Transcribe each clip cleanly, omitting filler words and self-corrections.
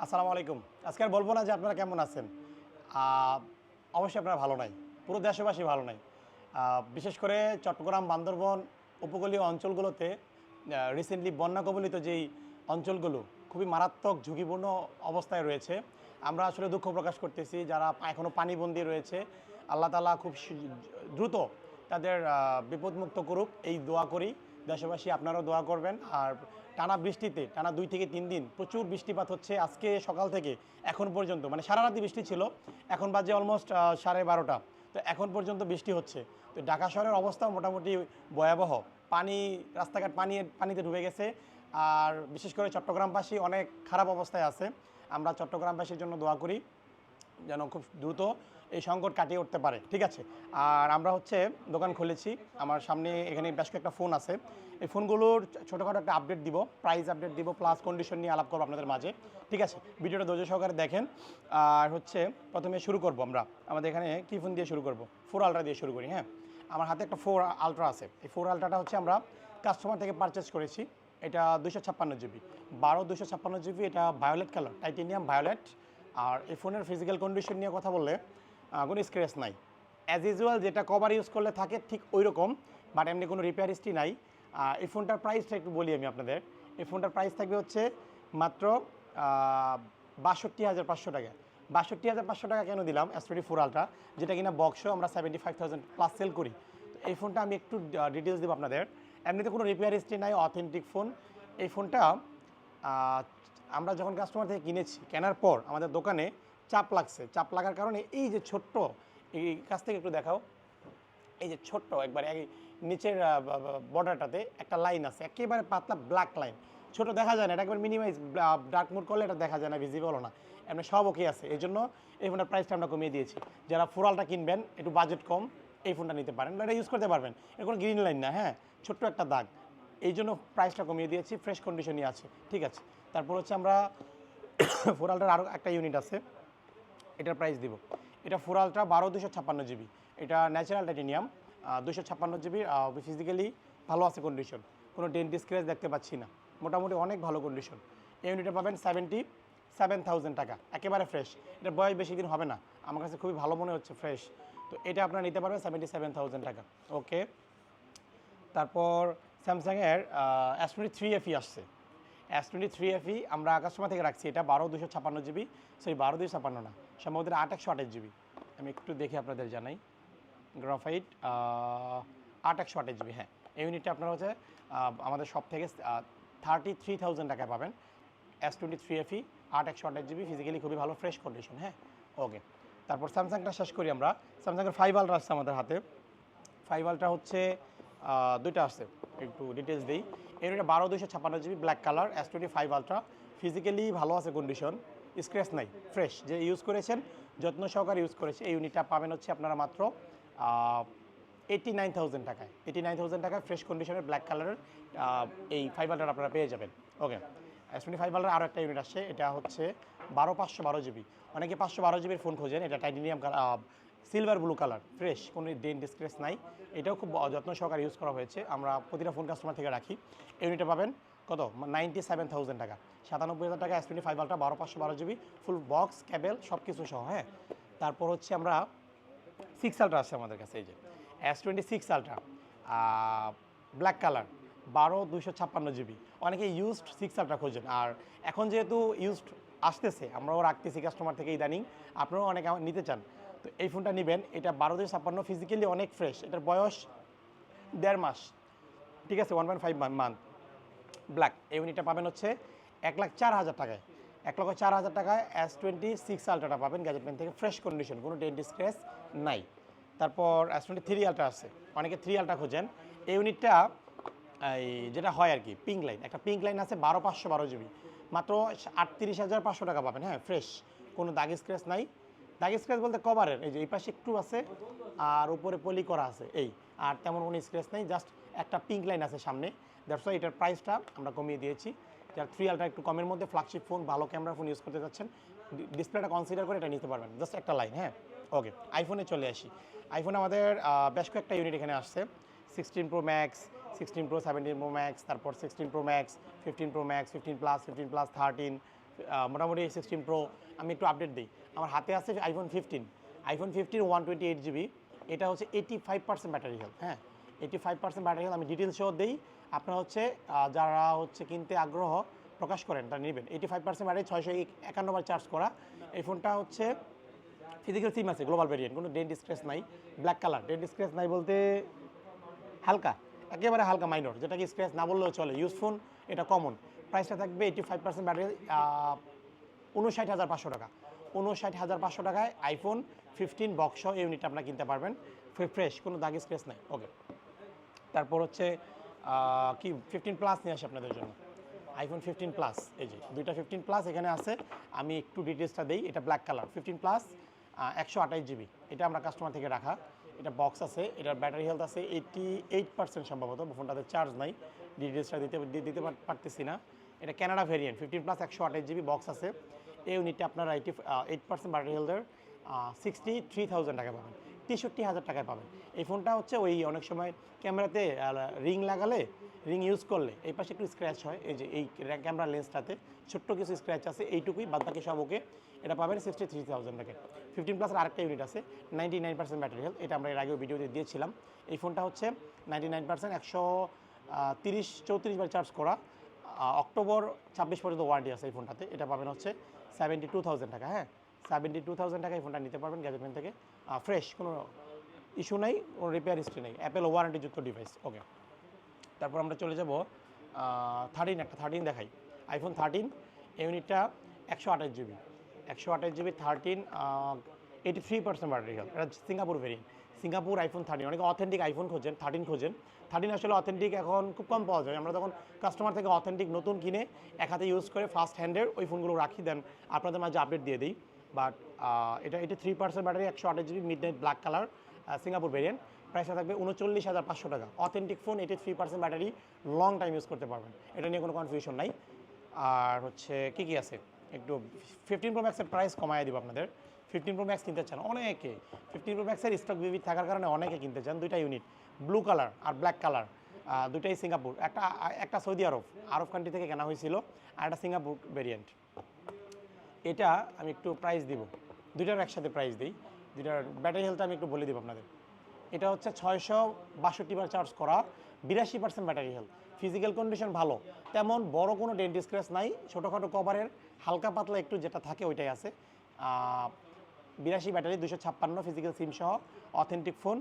আসসালামু আলাইকুম। আজকে আর বলবো না যে আপনারা কেমন আছেন। আ অবশ্যই আপনারা ভালো নাই। পুরো দেশবাসী ভালো নাই। বিশেষ করে চট্টগ্রাম, বান্দরবন উপকূলীয় অঞ্চলগুলোতে রিসেন্টলি বন্যা কবলিত যেই অঞ্চলগুলো খুবই মারাত্মক ঝুঁকিপূর্ণ অবস্থায় রয়েছে। আমরা আসলে দুঃখ প্রকাশ করতেছি যারা এখনও পানিবন্দী রয়েছে। আল্লাহ তাআলা খুব দ্রুত তাদের বিপদমুক্ত করুক এই দোয়া করি। দেশবাসী আপনারাও দোয়া করবেন। আর টানা বৃষ্টিতে টানা 2 থেকে 3 দিন প্রচুর বৃষ্টিপাত হচ্ছে আজকে সকাল থেকে এখন পর্যন্ত, মানে সারা রাতই বৃষ্টি ছিল। এখন বাজে অলমোস্ট 12:30। তো এখন পর্যন্ত বৃষ্টি হচ্ছে। তো ঢাকা শহরের অবস্থাও মোটামুটি ভয়াবহ। পানি, রাস্তাঘাট পানিতে ডুবে গেছে। আর বিশেষ করে চট্টগ্রামবাসী অনেক খারাপ অবস্থায় আছে। আমরা চট্টগ্রামবাসীর জন্য দোয়া করি যেন খুব দ্রুত এই সংকট কাটিয়ে উঠতে পারে, ঠিক আছে। আর আমরা হচ্ছে দোকান খুলেছি, আমার সামনে এখানে বেশ কয়েকটা ফোন আছে। এই ফোনগুলোর ছোটোখাটো একটা আপডেট দিব, প্রাইস আপডেট দিব, প্লাস কন্ডিশন নিয়ে আলাপ করবো আপনাদের মাঝে, ঠিক আছে। ভিডিওটা ধৈর্য সহকারে দেখেন। আর হচ্ছে প্রথমে শুরু করব আমরা আমাদের এখানে কী ফোন দিয়ে শুরু করব, 4 আলট্রা দিয়ে শুরু করি। হ্যাঁ, আমার হাতে একটা 4 আলট্রা আছে। এই 4 আলট্রাটা হচ্ছে আমরা কাস্টমার থেকে পারচেস করেছি। এটা 256 জিবি, 256 জিবি। এটা ভায়োলেট কালার, টাইটেনিয়াম ভায়োলেট। আর এই ফোনের ফিজিক্যাল কন্ডিশন নিয়ে কথা বললে কোনো স্ক্র্যাচ নাই, অ্যাজ ইউজুয়াল যেটা কভার ইউজ করলে থাকে ঠিক ওই রকম, বাট এমনি কোনো রিপেয়ার হিস্ট্রি নাই। এই ফোনটার প্রাইসটা একটু বলি আমি আপনাদের। এই ফোনটার প্রাইস থাকবে হচ্ছে মাত্র 62,500 টাকা। 62,500 টাকা কেন দিলাম? S24 আলট্রা, যেটা কিনা বক্সও আমরা 75,000 প্লাস সেল করি। তো এই ফোনটা আমি একটু ডিটেলস দেবো আপনাদের। এমনিতে কোনো রিপেয়ার হিস্ট্রি নাই, অথেন্টিক ফোন। এই ফোনটা আমরা যখন কাস্টমার থেকে কিনেছি, কেনার পর আমাদের দোকানে চাপ লাগছে। চাপ লাগার কারণে এই যে ছোট্ট, এই কাছ থেকে একটু দেখাও, এই যে ছোট্ট একবার এই নিচের বর্ডারটাতে একটা লাইন আছে, একেবারে পাতলা ব্ল্যাক লাইন, ছোট দেখা যায় না। এটা একবার মিনিমাইজ ডার্ক মোড করলে এটা দেখা যায় না, ভিজিবল না। এমনি সব ওকে আছে। এই জন্য এই ফোনটার প্রাইসটা আমরা কমিয়ে দিয়েছি। যারা ফোরালটা কিনবেন, একটু বাজেট কম, এই ফোনটা নিতে পারেন, এটা ইউজ করতে পারবেন। এর কোনো গ্রিন লাইন না, হ্যাঁ, ছোট্ট একটা দাগ। এই জন্য প্রাইসটা কমিয়ে দিয়েছি, ফ্রেশ কন্ডিশনই আছে, ঠিক আছে। তারপর হচ্ছে আমরা ফোরালটার আরও একটা ইউনিট আছে, এটার প্রাইস দিব। এটা 4 আলট্রা 256 জিবি। এটা ন্যাচারাল টাইটেনিয়াম, 256 জিবি। ফিজিক্যালি ভালো আছে কন্ডিশন, কোনো ডেন্ট স্ক্র্যাচ দেখতে পাচ্ছি না, মোটামুটি অনেক ভালো কন্ডিশন। এই ইউনিটে পাবেন 77,000 টাকা, একেবারে ফ্রেশ। এটার বয়স বেশি দিন হবে না, আমার কাছে খুবই ভালো মনে হচ্ছে, ফ্রেশ। তো এটা আপনারা নিতে পারবেন 77,000 টাকা, ওকে। তারপর স্যামসাংয়ের S23 FE আসছে। S23 FE আমরা কাস্টমার থেকে রাখছি, এটা 256 জিবি, সরি 256 না, সম্ভবত 8/128 জিবি। আমি একটু দেখে আপনাদের জানাই, গ্রাফাইট 8/128 জিবি। হ্যাঁ, এই ইউনিটটা আপনারা হচ্ছে আমাদের সব থেকে 33,000 টাকায় পাবেন। S23 FE 8/128 জিবি, ফিজিক্যালি খুবই ভালো, ফ্রেশ কন্ডিশন। হ্যাঁ, ওকে। তারপর স্যামসাংটা শেষ করি আমরা। স্যামসাংয়ের 5 আলট্রা আসছে আমাদের হাতে। 5 আলট্রা হচ্ছে দুইটা আসছে, একটু ডিটেলস দিই। এর এটা 256 GB, black colour, S25 ultra, physically ভালো আছে কন্ডিশন, স্ক্র্যাচ নাই, ফ্রেশ। যে ইউজ করেছেন, যত্ন সহকারে ইউজ করেছে। এই ইউনিটটা পাবেন হচ্ছে আপনারা মাত্র 89,000 টাকায়। 89,000 টাকায় ফ্রেশ কন্ডিশনের ব্ল্যাক কালারের এই 5 আলট্রা আপনারা পেয়ে যাবেন, ওকে। S25 আলট্রার আরও একটা ইউনিট আসছে, এটা হচ্ছে 512 জিবি। অনেকে 512 জিবির ফোন খোঁজেন। এটা titanium silver blue colour, fresh, কোনো ডেন্ট স্ক্র্যাচ নাই। এটাও খুব যত্ন সহকারে ইউজ করা হয়েছে, আমরা প্রতিটা ফোন কাস্টমার থেকে রাখি। ইউনিটে পাবেন কত? 97,000 টাকা, 97,000 টাকা। S25 ultra 512 GB, full box, cable, সব কিছু সহ। হ্যাঁ, তারপর হচ্ছে আমরা 6 আলট্রা আছে আমাদের কাছে, এই যে S26 ultra, black colour, 256 GB. অনেকে ইউজড 6 আলট্রা খোঁজেন, আর এখন যেহেতু ইউজড আসতেছে, আমরাও রাখতেছি কাস্টমার থেকে ইদানিং, আপনারাও অনেকে নিতে চান, তো এই ফোনটা নেবেন। এটা 12/56, ফিজিক্যালি অনেক ফ্রেশ। এটার বয়স 1.5 মাস, ঠিক আছে, 1.5 মান্থ, ব্ল্যাক। এই ইউনিটটা পাবেন হচ্ছে 1,04,000 টাকায়। 1,04,000 টাকায় S26 আলট্রাটা পাবেন গ্যাজেটম্যান থেকে, ফ্রেশ কন্ডিশন, কোনো ডেন্ট স্ক্র্যাচ নাই। তারপর S23 আলট্রা আছে, অনেকে 3 আলট্রা খোঁজেন। এই ইউনিটটা এই যেটা হয় আর কি, পিঙ্ক লাইন, একটা পিঙ্ক লাইন আছে, 512 জিবি, মাত্র 38,500 টাকা পাবেন। হ্যাঁ, ফ্রেশ, কোনো দাগ স্ক্র্যাচ নাই। দাগ স্ক্র্যাচ বলতে কভারের এই যে এই পাশে একটু আছে, আর উপরে পলি করা আছে, এই, আর তেমন কোনো স্ক্র্যাচ নেই, জাস্ট একটা পিঙ্ক লাইন আছে সামনে। দ্যাটস ওয়াই এটার প্রাইসটা আমরা কমিয়ে দিয়েছি। যার 3 আলট্রা একটু কমের মধ্যে ফ্ল্যাগশিপ ফোন, ভালো ক্যামেরা ফোন ইউজ করতে যাচ্ছেন, ডিসপ্লেটা কনসিডার করে এটা নিতে পারবেন, জাস্ট একটা লাইন। হ্যাঁ, ওকে। আইফোনে চলে আসি। আইফোনে আমাদের বেশ কয়েকটা ইউনিট এখানে আসছে। 16 Pro Max, 16 Pro, 17 Pro Max, তারপর 16 Pro Max, 15 Pro Max, 15 Plus, 15 Plus 13, মোটামুটি 16 প্রো আমি একটু আপডেট দিই। আমার হাতে আছে আইফোন 15, আইফোন 15 128 GB। এটা হচ্ছে 85% ব্যাটারি হেলথ। হ্যাঁ, 85% ব্যাটারি হেলথ। আমি ডিটেলস সহ দিই, আপনারা হচ্ছে যারা হচ্ছে কিনতে আগ্রহ প্রকাশ করেন তারা নেবেন। 85% ব্যাটারি, 651 বার চার্জ করা। এই ফোনটা হচ্ছে ফিজিক্যাল সিম আছে, গ্লোবাল ভেরিয়েন্ট, কোনো ডেন্ট স্ক্র্যাচ নাই, ব্ল্যাক কালার। ডেন্ট স্ক্র্যাচ নাই বলতে হালকা, একেবারে হালকা মাইনর, যেটাকে স্ক্র্যাচ না বললেও চলে, ইউজ ফোন, এটা কমন। প্রাইসটা থাকবে 85% ব্যাটারি, 59,500 টাকা। 59,500 টাকায় আইফোন 15 বক্স এই ইউনিটটা আপনারা কিনতে পারবেন, ফ্রেশ, কোনো দাগ স্ক্র্যাচ নাই। ওকে, তারপর হচ্ছে কি 15 প্লাস নিয়ে আসে আপনাদের জন্য, আইফোন 15 প্লাস। এই যে দুইটা 15 প্লাস এখানে আছে, আমি একটু ডিটেলসটা দিই। এটা ব্ল্যাক কালার 15 প্লাস, 128 GB। এটা আমরা কাস্টমার থেকে রাখা, এটা বক্স আছে, এটার ব্যাটারি হেলথ আছে 88% সম্ভবত, ফোনটাতে চার্জ নাই, ডিটেলসটা দিতে পারতেছি না। এটা Canada variant 15 plus, 128 GB box আছে। এই ইউনিটটা আপনারা 88% ব্যাটারি হেলথের 63,000 টাকা পাবেন, 63,000 টাকায় পাবেন। এই ফোনটা হচ্ছে ওই অনেক সময় ক্যামেরাতে রিং লাগালে, রিং ইউজ করলে এই পাশে একটু স্ক্র্যাচ হয়, এই যে এই ক্যামেরা লেন্সটাতে ছোট্ট কিছু স্ক্র্যাচ আছে, এইটুকুই, বাদ বাকি সব ওকে। এটা পাবেন 63,000 টাকা। 15 প্লাসের আরেকটা ইউনিট আছে 99% ব্যাটারি হেলথ, এটা আমরা এর আগেও ভিডিওতে দিয়েছিলাম। এই ফোনটা হচ্ছে 99%, 134 বার চার্জ করা, অক্টোবর 26 পর্যন্ত ওয়ারেন্টি আছে এই ফোনটাতে। এটা পাবেন হচ্ছে 72,000 টাকা। হ্যাঁ, 72,000 টাকা এই ফোনটা নিতে পারবেন গ্যাজেটমেন্ট থেকে, ফ্রেশ, কোনো ইস্যু নাই, কোনো রিপেয়ার হিস্ট্রি নেই, অ্যাপেল ওয়ারেন্টিযুক্ত ডিভাইস। ওকে, তারপর আমরা চলে যাব 13, একটা 13 দেখাই, আইফোন 13। এই ইউনিটটা 128 GB, 128 GB 13, 83% ব্যাটারি হেলথ। এটা সিঙ্গাপুর ভেরিয়েন্ট, সিঙ্গাপুর আইফোন 13। অনেকে অথেন্টিক আইফোন খোঁজেন, 13 খোঁজেন। 13 আসলে অথেন্টিক এখন খুব কম পাওয়া যায়। আমরা তখন কাস্টমার থেকে অথেন্টিক নতুন কিনে এক হাতে ইউজ করে ফার্স্ট হ্যান্ডের ওই ফোনগুলো রাখি, দেন আপনাদের মাঝে আপডেট দিয়ে দিই। বাট এটা 83% battery, 128 GB, mid night black colour, Singapore variant. প্রাইসটা থাকবে 39,500 টাকা। Authentic phone, 83% battery, long time use করতে পারবেন, এটা নিয়ে কোনো কনফিউশন নাই। আর হচ্ছে কী আছে, একটু 15 প্রো ম্যাক্সের প্রাইস কমায় দিব আপনাদের। 15 প্রো ম্যাক্স কিনতে চান অনেকে, 15 প্রো ম্যাক্সের স্টক বিবিধ থাকার কারণে অনেকে কিনতে চান। দুইটা ইউনিট, ব্লু কালার আর ব্ল্যাক কালার, দুইটাই সিঙ্গাপুর। একটা সৌদি আরব কান্ট্রি থেকে কেনা হয়েছিল, আর একটা সিঙ্গাপুর ভেরিয়েন্ট। এটা আমি একটু প্রাইস দিব, দুইটার একসাথে প্রাইস দিই। দুইটার ব্যাটারি হেলথ আমি একটু বলে দিব আপনাদের। এটা হচ্ছে 662 বার চার্জ করা, 82% ব্যাটারি হেলথ, ফিজিক্যাল কন্ডিশন ভালো, তেমন বড় কোনো ডেন্ট স্ক্র্যাচ নাই, ছোটোখাটো কভারের হালকা পাতলা একটু যেটা থাকে ওইটাই আছে। 82 ব্যাটারি, 256 ফিজিক্যাল সিম সহ, অথেন্টিক ফোন।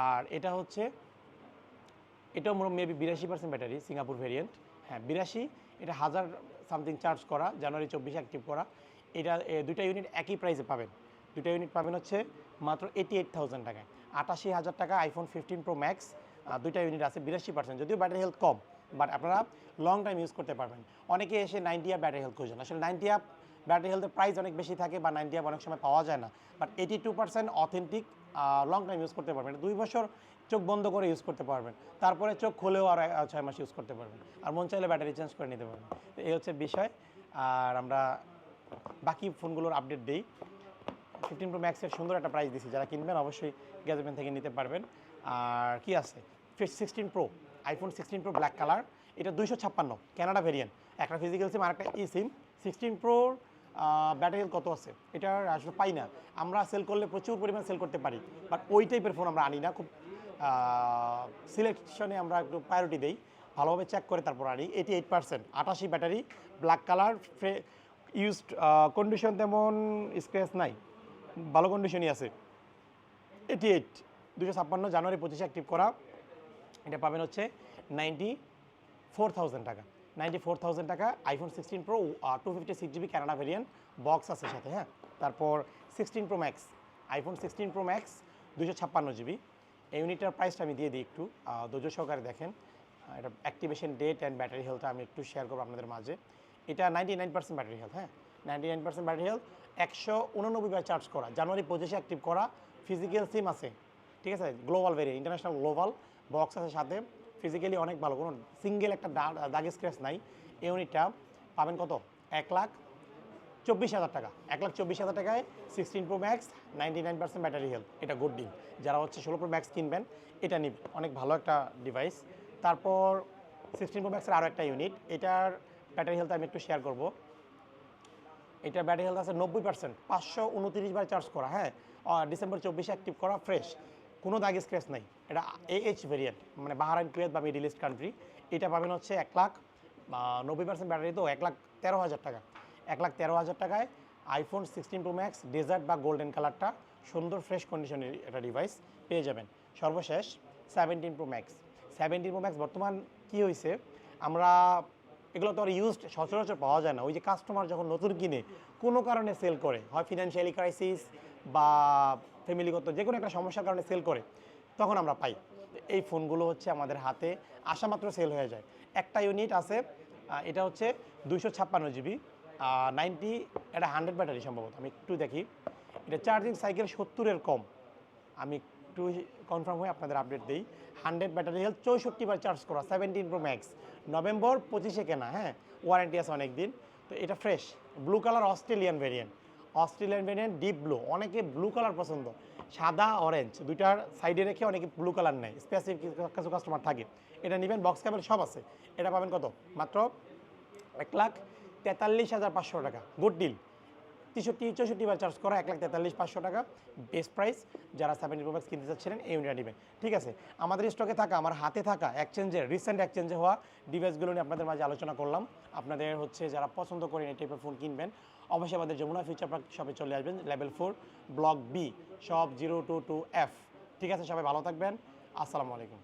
আর এটা হচ্ছে, এটাও মেবি 82% ব্যাটারি, সিঙ্গাপুর ভেরিয়েন্ট। হ্যাঁ 82, এটা 1000 সামথিং চার্জ করা, জানুয়ারি 24 অ্যাক্টিভ করা। এটা দুইটা ইউনিট একই প্রাইসে পাবেন, দুইটা ইউনিট পাবেন হচ্ছে মাত্র 88,000 টাকায়। 88,000 টাকা আইফোন 15 প্রো ম্যাক্স, দুইটা ইউনিট আছে 82%, যদিও ব্যাটারি হেলথ কম, বাট আপনারা লং টাইম ইউজ করতে পারবেন। অনেকে এসে 90 আপ ব্যাটারি হেলথ খোঁজেন, আসলে 90 আপ ব্যাটারি হেলথের প্রাইস অনেক বেশি থাকে, বা 90 আপ অনেক সময় পাওয়া যায় না, but 82% authentic, long time use করতে পারবেন। 2 বছর চোখ বন্ধ করে ইউজ করতে পারবেন, তারপরে চোখ খুলেও আর 6 মাস ইউজ করতে পারবেন, আর মন চাইলে ব্যাটারি চেঞ্জ করে নিতে পারবেন। তো এই হচ্ছে বিষয়। আর আমরা বাকি ফোনগুলোর আপডেট দিই। 15 প্রো ম্যাক্সের সুন্দর একটা প্রাইস দিচ্ছি, যারা কিনবেন অবশ্যই গ্যাজেটমেন্ট থেকে নিতে পারবেন। আর কি আছে, 16 pro, iPhone 16 pro black colour, এটা 256, কানাডা ভেরিয়েন্ট, একটা ফিজিক্যাল সিম আর একটা ই সিম। 16 প্রোর ব্যাটারি হেলথ কত আছে এটার আসলে পাই না, আমরা সেল করলে প্রচুর পরিমাণ সেল করতে পারি, বাট ওই টাইপের ফোন আমরা আনি না, খুব সিলেকশনে আমরা একটু প্রায়োরিটি দিই, ভালোভাবে চেক করে তারপর আনি। 88%, 88 battery, black colour, used condition তেমন স্ক্র্যাচ নাই, ভালো কন্ডিশনই আছে। 88, 256, জানুয়ারি 25 অ্যাক্টিভ করা। এটা পাবেন হচ্ছে 94,000 টাকা, 94,000 টাকা iPhone 16 pro, 256 GB Canada variant, box আছে সাথে। হ্যাঁ, তারপর 16 pro max, iPhone 16 pro max, 256 GB। এই ইউনিটটার প্রাইসটা আমি দিয়ে দিই একটু ধৈর্য সহকারে দেখেন। এটা অ্যাক্টিভেশন ডেট অ্যান্ড ব্যাটারি হেলথটা আমি একটু শেয়ার করবো আপনাদের মাঝে। এটা 99% ব্যাটারি হেলথ। হ্যাঁ, 99% ব্যাটারি হেলথ, 189 বার চার্জ করা, জানুয়ারি 25 অ্যাক্টিভ করা, ফিজিক্যাল সিম আছে, ঠিক আছে, global variant, international global, box আছে সাথে, ফিজিক্যালি অনেক ভালো, কোনো সিঙ্গেল একটা দাগ স্ক্র্যাচ নাই। এই ইউনিটটা পাবেন কত, 1,24,000 টাকা, 1,24,000 টাকায় 16 প্রো ম্যাক্স, 99% ব্যাটারি হেলথ। এটা গুড ডিল, যারা হচ্ছে 16 প্রো ম্যাক্স কিনবেন এটা নিবে, অনেক ভালো একটা ডিভাইস। তারপর 16 প্রো ম্যাক্সের আরও একটা ইউনিট, এটার ব্যাটারি হেলথ আমি একটু শেয়ার করব। এটা ব্যাটারি হেলথ আছে 90%, 529 বার চার্জ করা, হ্যাঁ, ডিসেম্বর 24 অ্যাক্টিভ করা, ফ্রেশ, কোনো দাগ স্ক্র্যাচ নাই। এটা AH ভেরিয়েন্ট, মানে বাহারাইন, কুয়েত বা মিডিল ইস্ট কান্ট্রি। এটা পাবেন হচ্ছে 1,90% ব্যাটারি, তো 1,13,000 টাকা। 1,13,000 টাকায় iPhone 16 Pro Max ডেজার্ট বা গোল্ডেন কালারটা, সুন্দর ফ্রেশ কন্ডিশনের একটা ডিভাইস পেয়ে যাবেন। সর্বশেষ 17 Pro Max। 17 Pro Max বর্তমান কী হয়েছে, আমরা এগুলো তো আর ইউজড সচরাচর পাওয়া যায় না। ওই যে কাস্টমার যখন নতুন কিনে কোনো কারণে সেল করে, হয় ফিনান্সিয়ালি ক্রাইসিস বা ফ্যামিলিগত যে কোনো একটা সমস্যার কারণে সেল করে, তখন আমরা পাই। এই ফোনগুলো হচ্ছে আমাদের হাতে আসা মাত্র সেল হয়ে যায়। একটা ইউনিট আছে, এটা হচ্ছে 256 জিবি, 90, এটা 100 ব্যাটারি সম্ভবত, আমি একটু দেখি। এটা চার্জিং সাইকেল 70-এর কম, আমি একটু কনফার্ম হয়ে আপনাদের আপডেট দিই। 100 ব্যাটারি হেলথ, 64 বার চার্জ করা, 17 Pro Max, নভেম্বর 25-এ কেনা, হ্যাঁ, ওয়ারেন্টি আছে অনেক দিন। তো এটা fresh, blue colour, Australian variant, deep blue, অনেকে ব্লু কালার পছন্দ, সাদা অরেঞ্জ দুইটার সাইডে রেখে অনেকে ব্লু কালার নেয়, স্পেসিফিক কিছু কাস্টমার থাকে। এটা নেবেন, বক্স কেবল সব আছে। এটা পাবেন কত, মাত্র 1,43,500 টাকা, গুড ডিল। 64 বার চার্জ করা, 1,43,500 টাকা বেস্ট প্রাইস। যারা 17 Pro Max কিনতে চাচ্ছিলেন এই ইউনিটটা নেবেন। ঠিক আছে, আমাদের স্টকে থাকা, আমার হাতে থাকা রিসেন্ট এক্সচেঞ্জে হওয়া ডিভাইসগুলো নিয়ে আপনাদের মাঝে আলোচনা করলাম। আপনাদের হচ্ছে যারা পছন্দ করেন এই টাইপের ফোন কিনবেন, অবশ্যই আমাদের যমুনা ফিউচার পার্ক শপে চলে আসবেন, level 4, block B, shop 022F। ঠিক আছে, সবাই ভালো থাকবেন, আসসালামু আলাইকুম।